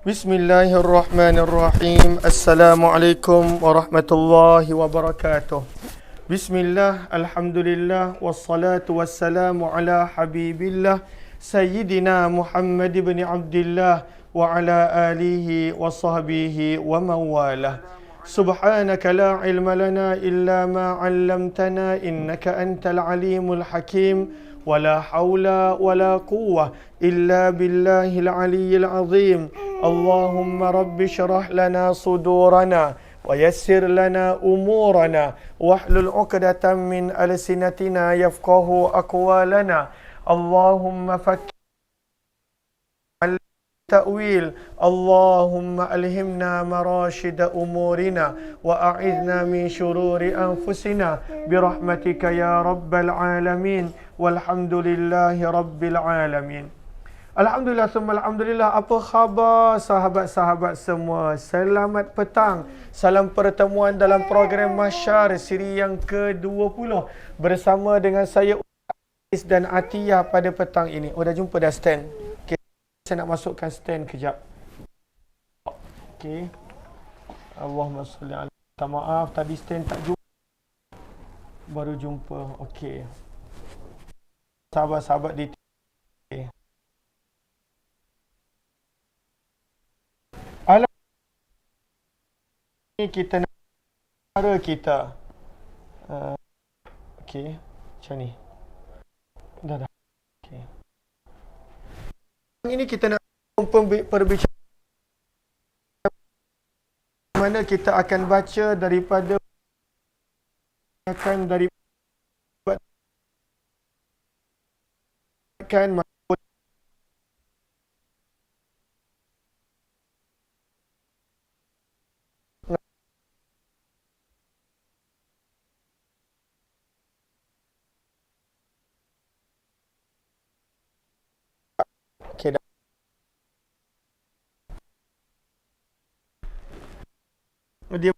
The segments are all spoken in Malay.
Bismillahirrahmanirrahim. Assalamualaikum warahmatullahi wabarakatuh. Bismillah, alhamdulillah, wassalatu wassalamu ala habibillah Sayyidina Muhammad ibn Abdillah wa ala alihi wa sahbihi wa mawalah. Subhanaka la ilma lana illa ma 'allamtana innaka antal alimul hakim. ولا حول ولا قوة إلا بالله العلي العظيم. اللهم رب اشرح لنا صدورنا ويسر لنا أمورنا واحلل عقدة من ألسنتنا يفقه أقوالنا. اللهم فك التأويل. اللهم ألهمنا مراشد أمورنا وأعذنا من شرور أنفسنا برحمتك يا رب العالمين. Walhamdulillahi Rabbil Alamin. Alhamdulillah, summa alhamdulillah. Apa khabar sahabat-sahabat semua? Selamat petang. Salam pertemuan dalam program Masyar siri yang ke-20 bersama dengan saya Ais dan Atiyah pada petang ini. Oh, dah jumpa dah stand. Okay. Saya nak masukkan stand kejap. Okey. Allahumma salli ala. Minta maaf tadi stand tak jumpa. Baru jumpa. Okey. Sahabat-sahabat di alam ni kita nak cara kita okey macam ni dah okey ini kita nak perbicaraan mana kita akan baca daripada kan okay, dia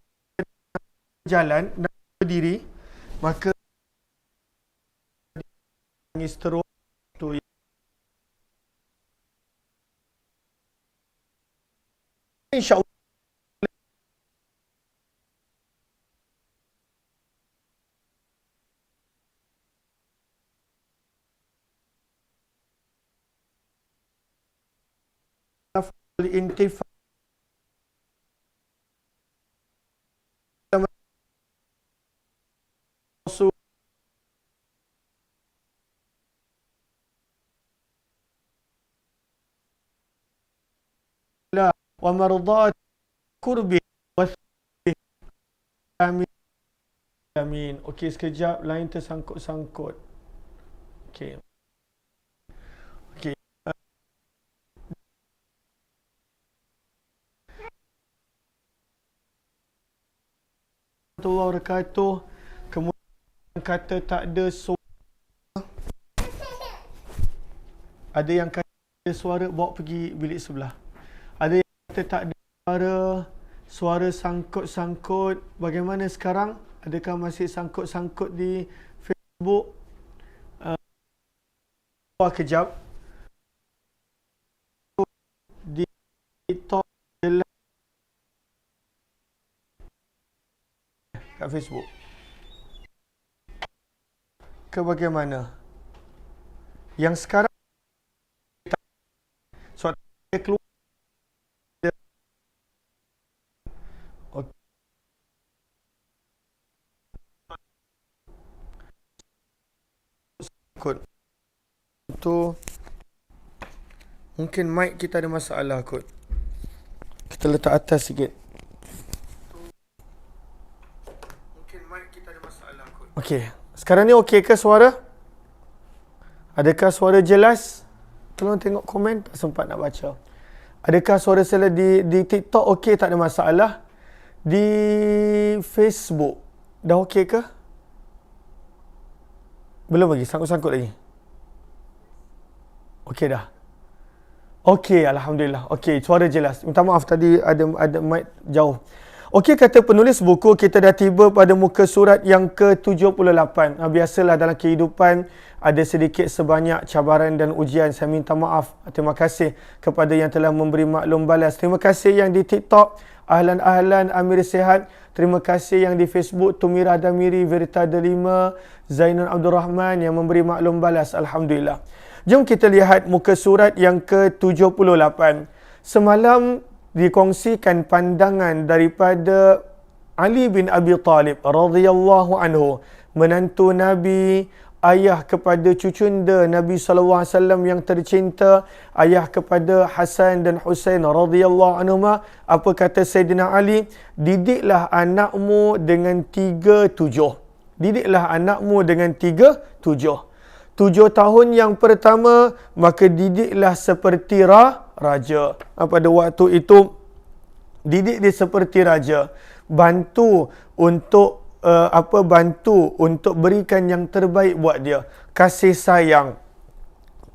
jalan dan berdiri maka nangis terus tu insya-Allah intifah wa mardat kurbi amin amin. Okey, sekejap lain tersangkut-sangkut. Okey. Okey. Warahmatullahi wabarakatuh. Kemudian kata tak ada suara. Ada yang kata ada suara, bawa pergi bilik sebelah. Ada yang kata tak ada suara sangkut-sangkut. Bagaimana sekarang? Adakah masih sangkut-sangkut di Facebook? Kejap. Di TikTok kat Facebook. Ke bagaimana? Yang sekarang so keluar kot. Tu mungkin mic kita ada masalah kot. Kita letak atas sikit. Mungkin mic kita ada masalah kot. Okey. Sekarang ni okey ke suara? Adakah suara jelas? Tolong tengok komen, tak sempat nak baca. Adakah suara saya di TikTok okey, tak ada masalah? Di Facebook dah okey ke? Belum lagi, sangkut-sangkut lagi. Okey dah. Okey, alhamdulillah. Okey, suara jelas. Minta maaf tadi ada mic jauh. Okey, kata penulis buku, kita dah tiba pada muka surat yang ke-78. Biasalah dalam kehidupan ada sedikit sebanyak cabaran dan ujian. Saya minta maaf. Terima kasih kepada yang telah memberi maklum balas. Terima kasih yang di TikTok, Ahlan Amir Sehat. Terima kasih yang di Facebook, Tumirah Damiri, Verita Delima, Zainul Abdul Rahman yang memberi maklum balas. Alhamdulillah. Jom kita lihat muka surat yang ke-78. Semalam dikongsikan pandangan daripada Ali bin Abi Talib radhiyallahu anhu, menantu Nabi, ayah kepada cucunda Nabi sallallahu alaihi wasallam yang tercinta, ayah kepada Hasan dan Husain radhiyallahu anhuma. Apa kata Sayyidina Ali? Didiklah anakmu dengan 3-7. Didiklah anakmu dengan 3-7. 7 tahun yang pertama, maka didiklah seperti raja. Pada waktu itu, didik dia seperti raja. Bantu untuk bantu untuk berikan yang terbaik buat dia. Kasih sayang,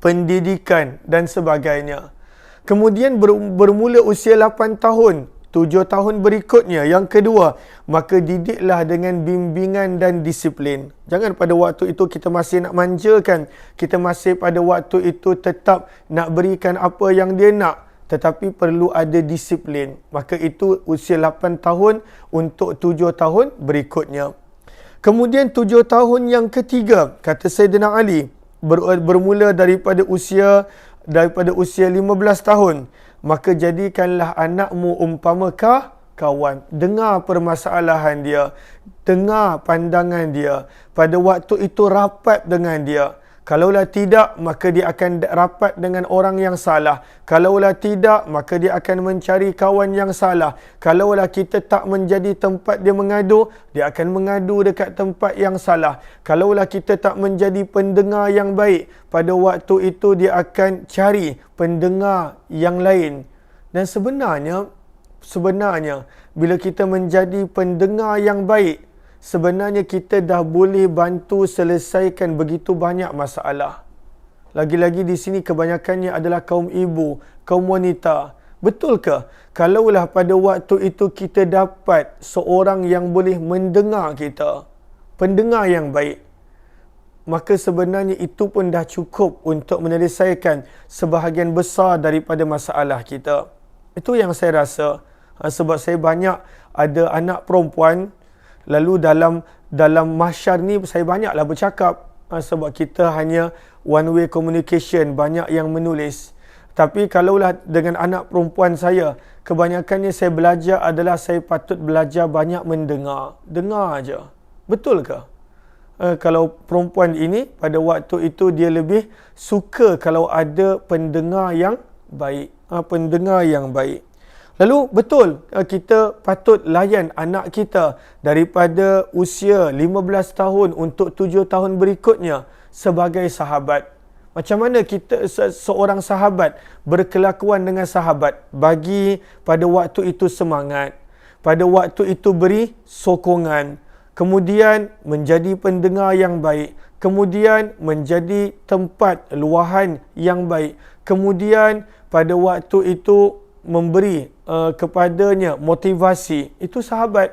pendidikan dan sebagainya. Kemudian bermula usia 8 tahun. 7 tahun berikutnya, yang kedua, maka didiklah dengan bimbingan dan disiplin. Jangan pada waktu itu kita masih nak manjakan, kita masih pada waktu itu tetap nak berikan apa yang dia nak, tetapi perlu ada disiplin. Maka itu usia 8 tahun untuk 7 tahun berikutnya. Kemudian 7 tahun yang ketiga, kata Sayyidina Ali, bermula daripada usia 15 tahun. Maka jadikanlah anakmu umpama kawan. Dengar permasalahan dia. Dengar pandangan dia. Pada waktu itu rapat dengan dia. Kalaulah tidak, maka dia akan rapat dengan orang yang salah. Kalaulah tidak, maka dia akan mencari kawan yang salah. Kalaulah kita tak menjadi tempat dia mengadu, dia akan mengadu dekat tempat yang salah. Kalaulah kita tak menjadi pendengar yang baik, pada waktu itu dia akan cari pendengar yang lain. Dan sebenarnya, bila kita menjadi pendengar yang baik, sebenarnya kita dah boleh bantu selesaikan begitu banyak masalah. Lagi-lagi di sini kebanyakannya adalah kaum ibu, kaum wanita. Betul ke? Kalaulah pada waktu itu kita dapat seorang yang boleh mendengar kita, pendengar yang baik, maka sebenarnya itu pun dah cukup untuk menyelesaikan sebahagian besar daripada masalah kita. Itu yang saya rasa. Sebab saya banyak ada anak perempuan. Lalu dalam mahsyar ni saya banyaklah bercakap, sebab kita hanya one way communication, banyak yang menulis. Tapi kalaulah dengan anak perempuan saya, kebanyakannya saya belajar adalah saya patut belajar banyak mendengar. Dengar aja. Betul ke? Kalau perempuan ini pada waktu itu dia lebih suka kalau ada pendengar yang baik. Pendengar yang baik. Lalu betul, kita patut layan anak kita daripada usia 15 tahun untuk 7 tahun berikutnya sebagai sahabat. Macam mana kita seorang sahabat berkelakuan dengan sahabat? Bagi pada waktu itu semangat. Pada waktu itu beri sokongan. Kemudian menjadi pendengar yang baik. Kemudian menjadi tempat luahan yang baik. Kemudian pada waktu itu memberi kepadanya motivasi. Itu sahabat.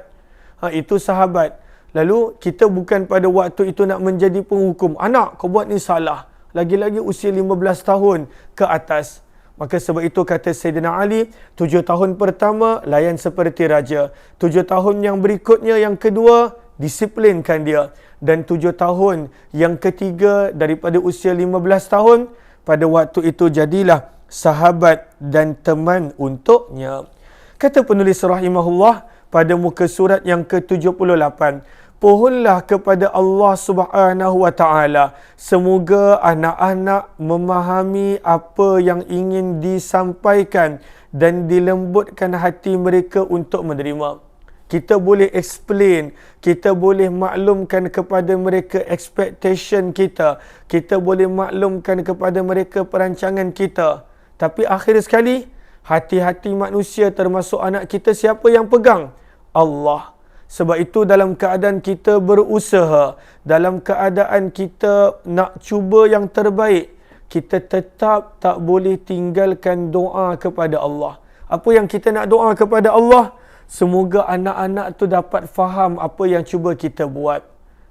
Itu sahabat. Lalu kita bukan pada waktu itu nak menjadi penghukum. Anak, kau buat ni salah. Lagi-lagi usia 15 tahun ke atas. Maka sebab itu kata Sayyidina Ali, 7 tahun pertama layan seperti raja. 7 tahun yang berikutnya, yang kedua, disiplinkan dia. Dan 7 tahun yang ketiga daripada usia 15 tahun, pada waktu itu jadilah sahabat dan teman untuknya. Kata penulis rahimahullah pada muka surat yang ke-78, pohonlah kepada Allah Subhanahu wa taala semoga anak-anak memahami apa yang ingin disampaikan dan dilembutkan hati mereka untuk menerima. Kita boleh explain, kita boleh maklumkan kepada mereka expectation kita, kita boleh maklumkan kepada mereka perancangan kita. Tapi akhir sekali, hati-hati manusia termasuk anak kita siapa yang pegang? Allah. Sebab itu dalam keadaan kita berusaha, dalam keadaan kita nak cuba yang terbaik, kita tetap tak boleh tinggalkan doa kepada Allah. Apa yang kita nak doa kepada Allah? Semoga anak-anak tu dapat faham apa yang cuba kita buat.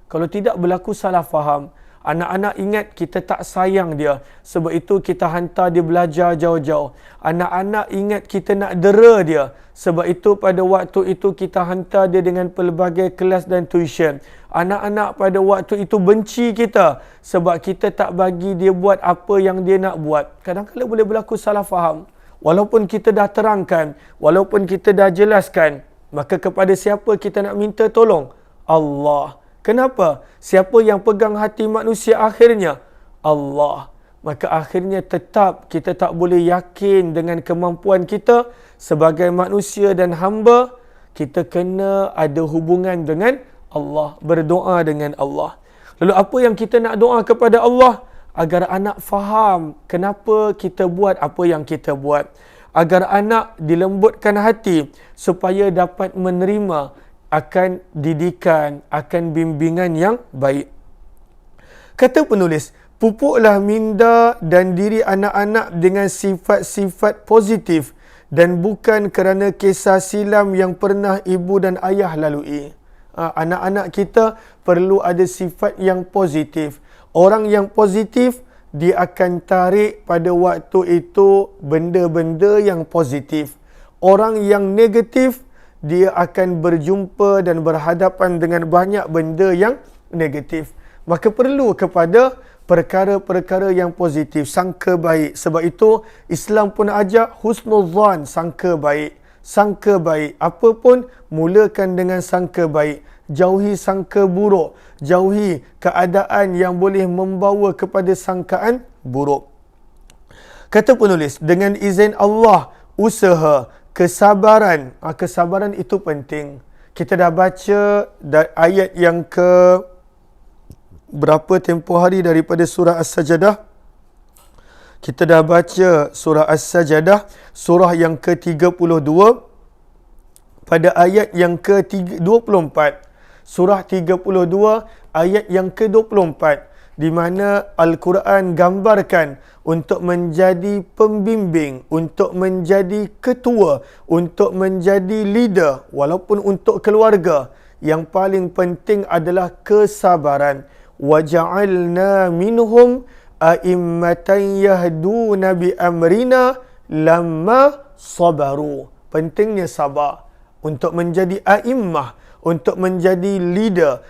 Kalau tidak berlaku salah faham, anak-anak ingat kita tak sayang dia. Sebab itu kita hantar dia belajar jauh-jauh. Anak-anak ingat kita nak dera dia. Sebab itu pada waktu itu kita hantar dia dengan pelbagai kelas dan tuition. Anak-anak pada waktu itu benci kita. Sebab kita tak bagi dia buat apa yang dia nak buat. Kadang-kadang boleh berlaku salah faham. Walaupun kita dah terangkan, walaupun kita dah jelaskan, maka kepada siapa kita nak minta tolong? Allah. Kenapa? Siapa yang pegang hati manusia akhirnya? Allah. Maka akhirnya tetap kita tak boleh yakin dengan kemampuan kita sebagai manusia dan hamba. Kita kena ada hubungan dengan Allah, berdoa dengan Allah. Lalu apa yang kita nak doa kepada Allah? Agar anak faham kenapa kita buat apa yang kita buat. Agar anak dilembutkan hati supaya dapat menerima akan didikan, akan bimbingan yang baik. Kata penulis, pupuklah minda dan diri anak-anak dengan sifat-sifat positif dan bukan kerana kisah silam yang pernah ibu dan ayah lalui. Anak-anak kita perlu ada sifat yang positif. Orang yang positif, dia akan tarik pada waktu itu benda-benda yang positif. Orang yang negatif, dia akan berjumpa dan berhadapan dengan banyak benda yang negatif. Maka perlu kepada perkara-perkara yang positif, sangka baik. Sebab itu Islam pun ajak husnuzan, sangka baik. Sangka baik. Apa pun mulakan dengan sangka baik. Jauhi sangka buruk. Jauhi keadaan yang boleh membawa kepada sangkaan buruk. Kata penulis, dengan izin Allah, usaha, kesabaran. Kesabaran itu penting. Kita dah baca ayat yang ke berapa tempoh hari daripada surah As-Sajadah. Kita dah baca surah As-Sajadah, surah yang ke-32 pada ayat yang ke-24. Surah 32 ayat yang ke-24, di mana Al-Quran gambarkan untuk menjadi pembimbing, untuk menjadi ketua, untuk menjadi leader, walaupun untuk keluarga. Yang paling penting adalah kesabaran. وَجَعَلْنَا مِنْهُمْ أَئِمَّةً يَهْدُونَ بِأَمْرِنَا لَمَّا صَبَرُوا. Pentingnya sabar untuk menjadi a'immah, untuk menjadi leader,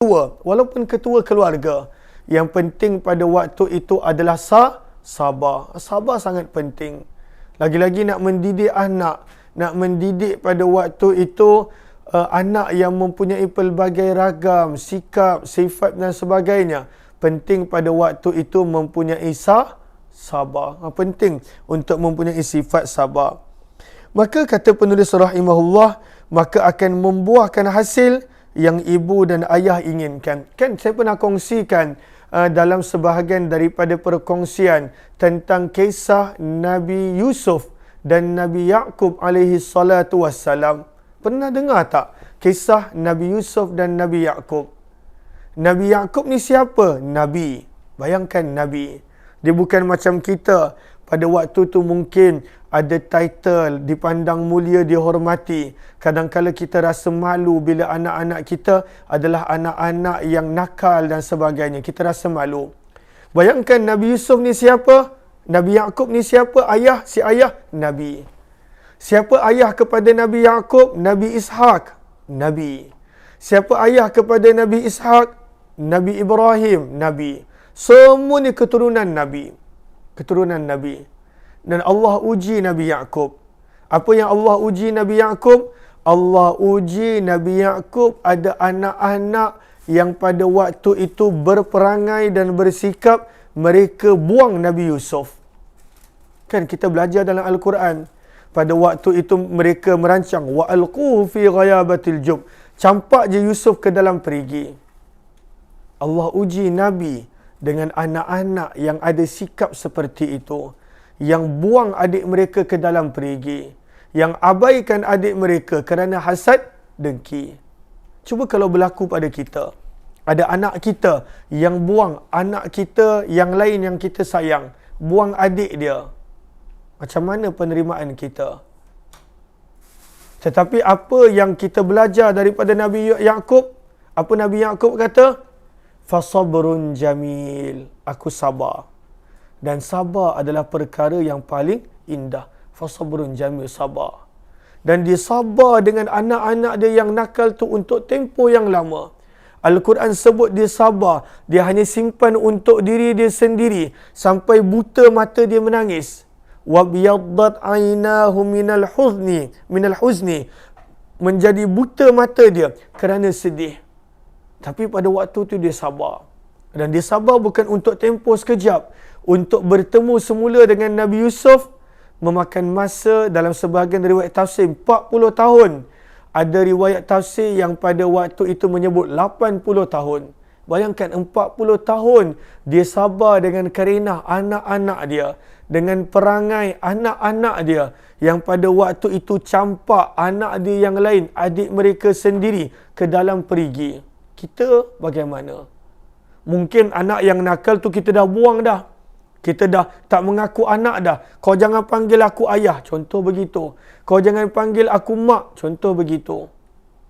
ketua, walaupun ketua keluarga. Yang penting pada waktu itu adalah sabar. Sabar sangat penting. Lagi-lagi nak mendidik anak, nak mendidik pada waktu itu anak yang mempunyai pelbagai ragam sikap, sifat dan sebagainya. Penting pada waktu itu mempunyai sabar. Penting untuk mempunyai sifat sabar. Maka kata penulis rahimahullah, maka akan membuahkan hasil yang ibu dan ayah inginkan. Kan saya pernah kongsikan dalam sebahagian daripada perkongsian tentang kisah Nabi Yusuf dan Nabi Yaqub alaihi salatu wassalam. Pernah dengar tak kisah Nabi Yusuf dan Nabi Yaqub? Nabi Yaqub ni siapa? Nabi. Bayangkan Nabi. Dia bukan macam kita. Pada waktu tu mungkin ada title, dipandang mulia, dihormati. Kadang-kadang kita rasa malu bila anak-anak kita adalah anak-anak yang nakal dan sebagainya. Kita rasa malu. Bayangkan Nabi Yusuf ni siapa? Nabi Yaqub ni siapa? Si ayah, Nabi. Siapa ayah kepada Nabi Yaqub? Nabi Ishaq, Nabi. Siapa ayah kepada Nabi Ishaq? Nabi Ibrahim, Nabi. Semua ni keturunan Nabi. Keturunan Nabi. Dan Allah uji Nabi Yaqub. Apa yang Allah uji Nabi Yaqub? Allah uji Nabi Yaqub ada anak-anak yang pada waktu itu berperangai dan bersikap mereka buang Nabi Yusuf. Kan kita belajar dalam Al-Quran. Pada waktu itu mereka merancang wa alquhu fi ghayabatil jub. Campak je Yusuf ke dalam perigi. Allah uji Nabi dengan anak-anak yang ada sikap seperti itu. Yang buang adik mereka ke dalam perigi. Yang abaikan adik mereka kerana hasad, dengki. Cuba kalau berlaku pada kita. Ada anak kita yang buang anak kita yang lain yang kita sayang. Buang adik dia. Macam mana penerimaan kita? Tetapi apa yang kita belajar daripada Nabi Yaqub? Apa Nabi Yaqub kata? Fasabrun jamil. Aku sabar. Dan sabar adalah perkara yang paling indah. Fasabrun jamil, sabar. Dan dia sabar dengan anak-anak dia yang nakal tu untuk tempoh yang lama. Al-Quran sebut dia sabar. Dia hanya simpan untuk diri dia sendiri. Sampai buta mata dia menangis. وَبْيَضَّتْ عَيْنَاهُ مِنَ الْحُزْنِ. Menjadi buta mata dia kerana sedih. Tapi pada waktu tu dia sabar. Dan dia sabar bukan untuk tempoh sekejap. Untuk bertemu semula dengan Nabi Yusuf, memakan masa dalam sebahagian riwayat tafsir 40 tahun. Ada riwayat tafsir yang pada waktu itu menyebut 80 tahun. Bayangkan 40 tahun dia sabar dengan karenah anak-anak dia. Dengan perangai anak-anak dia. Yang pada waktu itu campak anak dia yang lain, adik mereka sendiri ke dalam perigi. Kita bagaimana? Mungkin anak yang nakal tu kita dah buang dah. Kita dah tak mengaku anak dah. Kau jangan panggil aku ayah. Contoh begitu. Kau jangan panggil aku mak. Contoh begitu.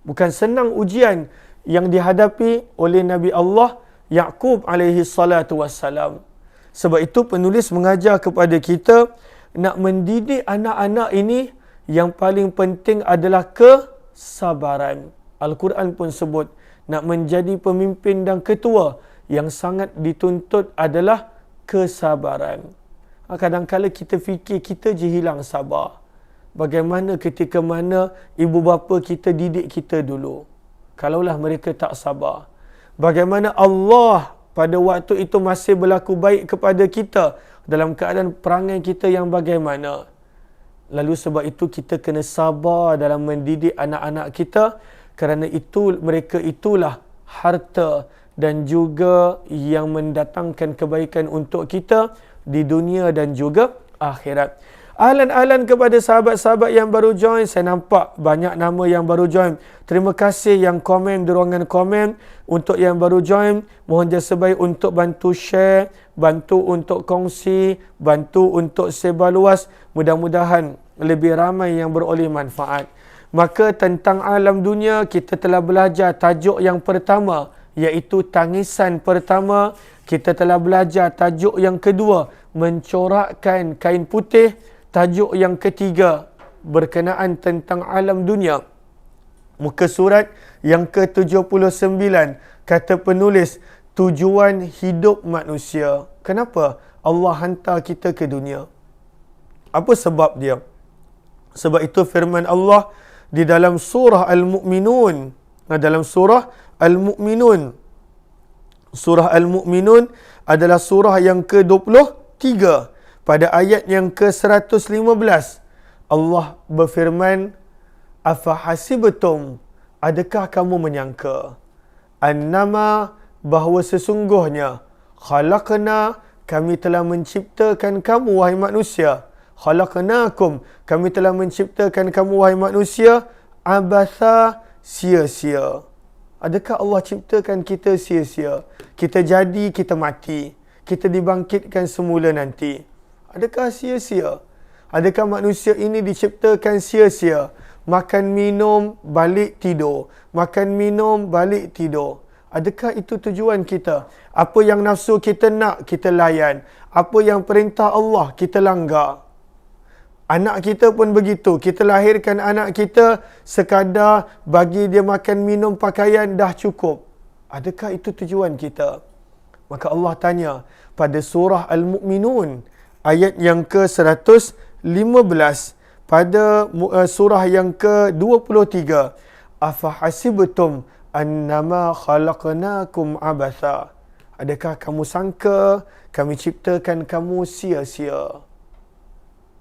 Bukan senang ujian yang dihadapi oleh Nabi Allah Yaqub alaihi salatu wassalam. Sebab itu penulis mengajar kepada kita nak mendidik anak-anak ini yang paling penting adalah kesabaran. Al-Quran pun sebut nak menjadi pemimpin dan ketua yang sangat dituntut adalah kesabaran. Kadang-kadang kita fikir kita je hilang sabar. Bagaimana ketika mana ibu bapa kita didik kita dulu? Kalaulah mereka tak sabar. Bagaimana Allah pada waktu itu masih berlaku baik kepada kita dalam keadaan perangai kita yang bagaimana? Lalu sebab itu kita kena sabar dalam mendidik anak-anak kita, kerana itu mereka itulah harta dan juga yang mendatangkan kebaikan untuk kita di dunia dan juga akhirat. Ahlan-ahlan kepada sahabat-sahabat yang baru join. Saya nampak banyak nama yang baru join. Terima kasih yang komen di ruangan komen. Untuk yang baru join, mohon jasa baik untuk bantu share, bantu untuk kongsi, bantu untuk sebar luas. Mudah-mudahan lebih ramai yang beroleh manfaat. Maka tentang alam dunia, kita telah belajar tajuk yang pertama, iaitu tangisan pertama. Kita telah belajar tajuk yang kedua, mencorakkan kain putih. Tajuk yang ketiga, berkenaan tentang alam dunia. Muka surat yang ke-79, kata penulis, tujuan hidup manusia. Kenapa Allah hantar kita ke dunia? Apa sebab dia? Sebab itu firman Allah di dalam surah Al-Mu'minun. Dalam surah Al-Mu'minun. Surah Al-Mu'minun adalah surah yang ke-23. Pada ayat yang ke-115, Allah berfirman, Afahasibtum, adakah kamu menyangka, annama, bahawa sesungguhnya, khalaqna, kami telah menciptakan kamu, wahai manusia. Khalaqnakum, kami telah menciptakan kamu, wahai manusia, abatha, sia-sia. Adakah Allah ciptakan kita sia-sia? Kita jadi, kita mati. Kita dibangkitkan semula nanti. Adakah sia-sia? Adakah manusia ini diciptakan sia-sia? Makan minum, balik tidur. Makan minum, balik tidur. Adakah itu tujuan kita? Apa yang nafsu kita nak, kita layan. Apa yang perintah Allah, kita langgar. Anak kita pun begitu. Kita lahirkan anak kita sekadar bagi dia makan, minum, pakaian, dah cukup. Adakah itu tujuan kita? Maka Allah tanya pada surah Al-Mu'minun, ayat yang ke-115, pada surah yang ke-23, Afahasibtum annama khalaqnakum abatha. Adakah kamu sangka kami ciptakan kamu sia-sia?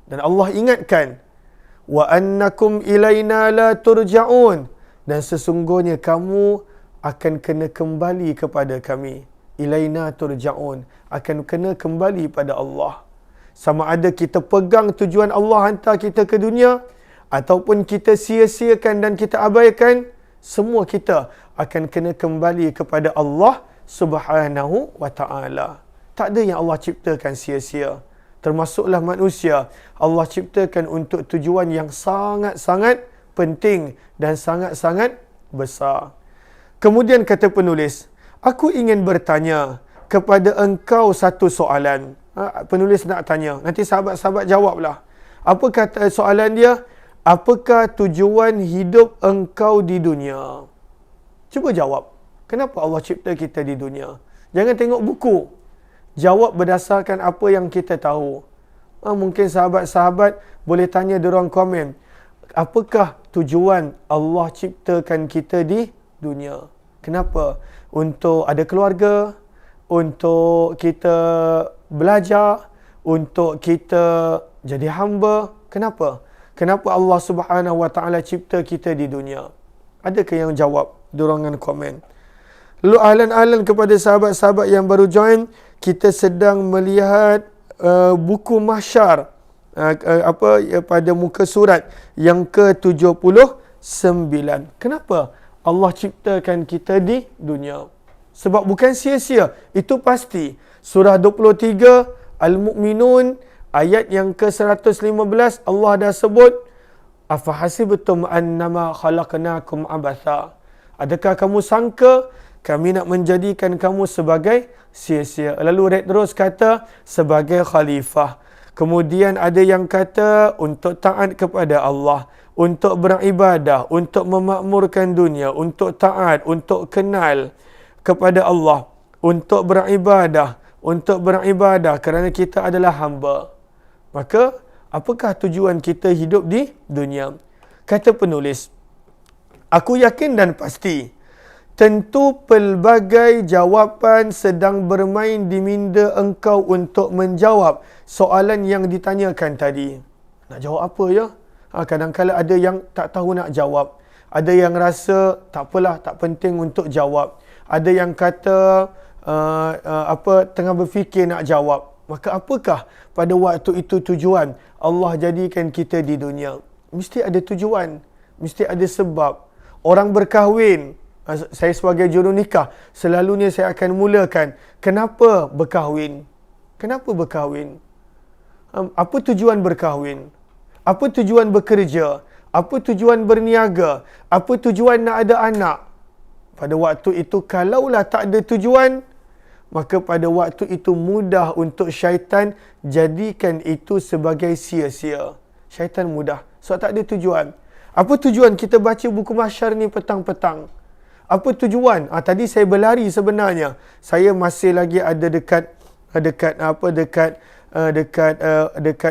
Dan Allah ingatkan, wa annakum ilaina la turja'un, dan sesungguhnya kamu akan kena kembali kepada kami. Ilaina turja'un, akan kena kembali pada Allah. Sama ada kita pegang tujuan Allah hantar kita ke dunia, ataupun kita sia-siakan dan kita abaikan, semua kita akan kena kembali kepada Allah Subhanahu wa ta'ala. Tak ada yang Allah ciptakan sia-sia. Termasuklah manusia. Allah ciptakan untuk tujuan yang sangat-sangat penting dan sangat-sangat besar. Kemudian kata penulis, aku ingin bertanya kepada engkau satu soalan. Penulis nak tanya, nanti sahabat-sahabat jawablah. Apa kata soalan dia? Apakah tujuan hidup engkau di dunia? Cuba jawab. Kenapa Allah cipta kita di dunia? Jangan tengok buku. Jawab berdasarkan apa yang kita tahu. Mungkin sahabat-sahabat boleh tanya di ruang komen. Apakah tujuan Allah ciptakan kita di dunia? Kenapa? Untuk ada keluarga, untuk kita belajar, untuk kita jadi hamba. Kenapa? Kenapa Allah Subhanahu Wa Taala cipta kita di dunia? Adakah yang jawab di ruangan komen? Lalu ahlan-ahlan kepada sahabat-sahabat yang baru join, kita sedang melihat buku Mahsyar pada muka surat yang ke-79. Kenapa Allah ciptakan kita di dunia? Sebab bukan sia-sia, itu pasti. Surah 23 Al-Mu'minun ayat yang ke-115 Allah dah sebut, afahasibtum annama khalaqnakum abatha. Adakah kamu sangka kami nak menjadikan kamu sebagai sia-sia? Lalu Red Rose kata sebagai khalifah. Kemudian ada yang kata untuk taat kepada Allah, untuk beribadah, untuk memakmurkan dunia, untuk taat, untuk kenal kepada Allah, untuk beribadah kerana kita adalah hamba. Maka apakah tujuan kita hidup di dunia? Kata penulis, aku yakin dan pasti tentu pelbagai jawapan sedang bermain di minda engkau untuk menjawab soalan yang ditanyakan tadi. Nak jawab apa ya? Kadang-kadang ada yang tak tahu nak jawab. Ada yang rasa tak apalah, tak penting untuk jawab. Ada yang kata tengah berfikir nak jawab. Maka apakah pada waktu itu tujuan Allah jadikan kita di dunia? Mesti ada tujuan, mesti ada sebab. Orang berkahwin, saya sebagai juru nikah, selalunya saya akan mulakan, kenapa berkahwin? Kenapa berkahwin? Apa tujuan berkahwin? Apa tujuan bekerja? Apa tujuan berniaga? Apa tujuan nak ada anak? Pada waktu itu, kalaulah tak ada tujuan, maka pada waktu itu mudah untuk syaitan jadikan itu sebagai sia-sia. Syaitan mudah, sebab tak ada tujuan. Apa tujuan kita baca buku Mahsyar ni petang-petang? Apa tujuan? Tadi saya berlari sebenarnya. Saya masih lagi ada dekat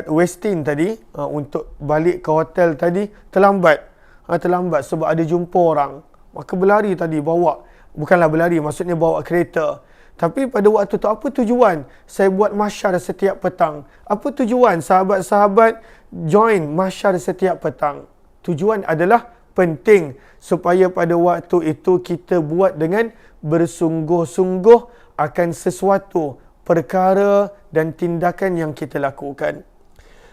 Westin tadi, untuk balik ke hotel tadi terlambat. Terlambat sebab ada jumpa orang. Maka berlari tadi, bukanlah berlari, maksudnya bawa kereta. Tapi pada waktu tu apa tujuan saya buat Mahsyar setiap petang? Apa tujuan sahabat-sahabat join Mahsyar setiap petang? Tujuan adalah penting supaya pada waktu itu kita buat dengan bersungguh-sungguh akan sesuatu perkara dan tindakan yang kita lakukan.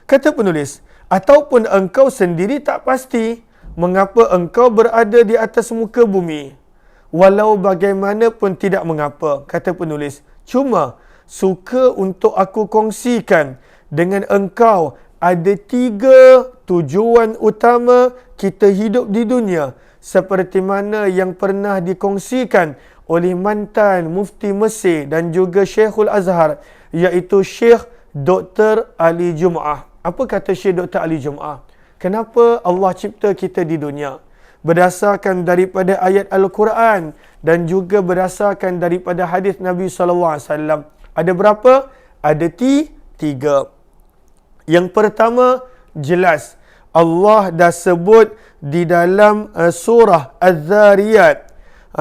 Kata penulis, ataupun engkau sendiri tak pasti mengapa engkau berada di atas muka bumi. Walau bagaimanapun tidak mengapa, kata penulis. Cuma suka untuk aku kongsikan dengan engkau ada 3 tujuan utama kita hidup di dunia, seperti mana yang pernah dikongsikan oleh mantan Mufti Mesir dan juga Syekhul Azhar, iaitu Syekh Dr. Ali Jum'ah. Apa kata Syekh Dr. Ali Jum'ah? Kenapa Allah cipta kita di dunia? Berdasarkan daripada ayat Al-Quran dan juga berdasarkan daripada hadis Nabi SAW. Ada berapa? Ada 3. Yang pertama, jelas. Allah dah sebut di dalam surah Az-Zariyat.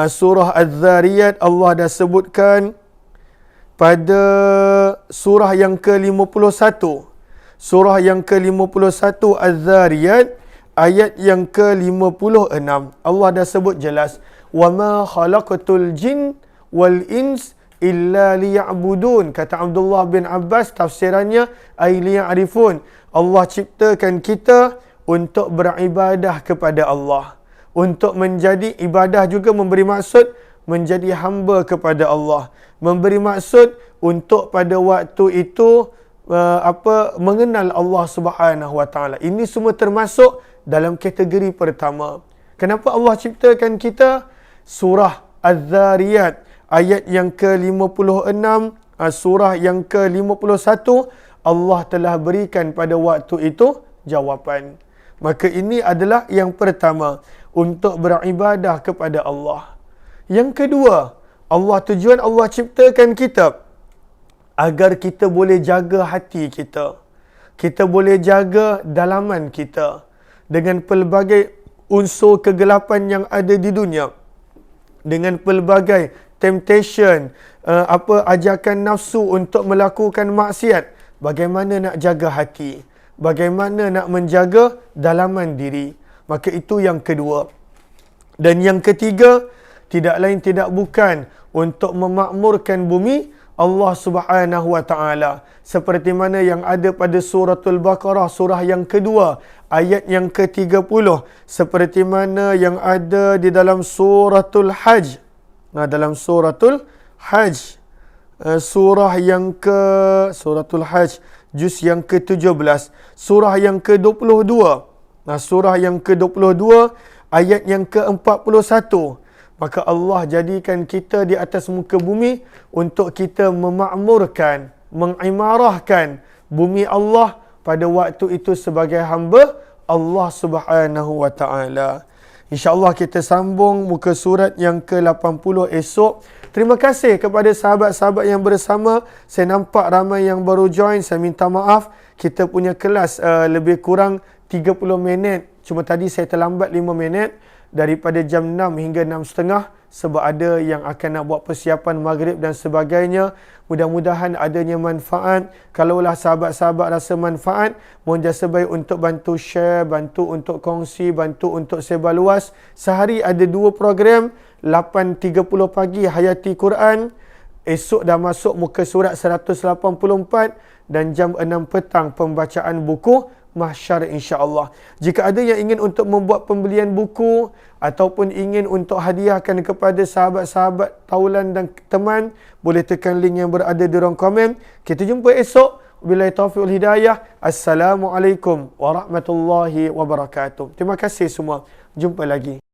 Surah Az-Zariyat Allah dah sebutkan pada surah yang ke-51. Surah yang ke-51 Az-Zariyat ayat yang ke-56. Allah dah sebut jelas, وَمَا خَلَقْتُ الْجِنَّ وَالْإِنسِ إِلَّا لِيَعْبُدُونَ. Kata Abdullah bin Abbas, tafsirannya ay liya'rifun. Allah ciptakan kita untuk beribadah kepada Allah. Untuk menjadi ibadah juga memberi maksud menjadi hamba kepada Allah. Memberi maksud untuk pada waktu itu mengenal Allah Subhanahu Wa Taala. Ini semua termasuk dalam kategori pertama. Kenapa Allah ciptakan kita? Surah Az-Zariyat ayat yang ke-56, surah yang ke-51, Allah telah berikan pada waktu itu jawapan. Maka ini adalah yang pertama, untuk beribadah kepada Allah. Yang kedua, tujuan Allah ciptakan kita agar kita boleh jaga hati kita. Kita boleh jaga dalaman kita dengan pelbagai unsur kegelapan yang ada di dunia. Dengan pelbagai temptation, ajakan nafsu untuk melakukan maksiat. Bagaimana nak jaga hati? Bagaimana nak menjaga dalaman diri? Maka itu yang kedua. Dan yang ketiga, tidak lain tidak bukan untuk memakmurkan bumi Allah Subhanahu Wa Taala. Seperti mana yang ada pada suratul Baqarah, surah yang kedua, ayat yang ke-30. Seperti mana yang ada di dalam suratul Hajj. Dalam suratul Hajj, suratul Hajj, juz yang ke-17, surah yang ke-22. Surah yang ke-22, ayat yang ke-41. Maka Allah jadikan kita di atas muka bumi untuk kita memakmurkan, mengimarahkan bumi Allah pada waktu itu sebagai hamba Allah Subhanahu Wa Taala. InsyaAllah kita sambung muka surat yang ke-80 esok. Terima kasih kepada sahabat-sahabat yang bersama. Saya nampak ramai yang baru join. Saya minta maaf. Kita punya kelas lebih kurang 30 minit. Cuma tadi saya terlambat 5 minit. Daripada jam 6 hingga 6.30. Sebab ada yang akan nak buat persiapan maghrib dan sebagainya. Mudah-mudahan adanya manfaat. Kalaulah sahabat-sahabat rasa manfaat, mohon jasa baik untuk bantu share, bantu untuk kongsi, bantu untuk sebar luas. Sehari ada 2 program. 8.30 pagi Hayati Quran. Esok dah masuk muka surat 184. Dan jam 6 petang pembacaan buku Mahsyar, insya-Allah. Jika ada yang ingin untuk membuat pembelian buku ataupun ingin untuk hadiahkan kepada sahabat-sahabat taulan dan teman, boleh tekan link yang berada di ruang komen. Kita jumpa esok. Wabillahi taufiq wal hidayah. Assalamualaikum warahmatullahi wabarakatuh. Terima kasih semua. Jumpa lagi.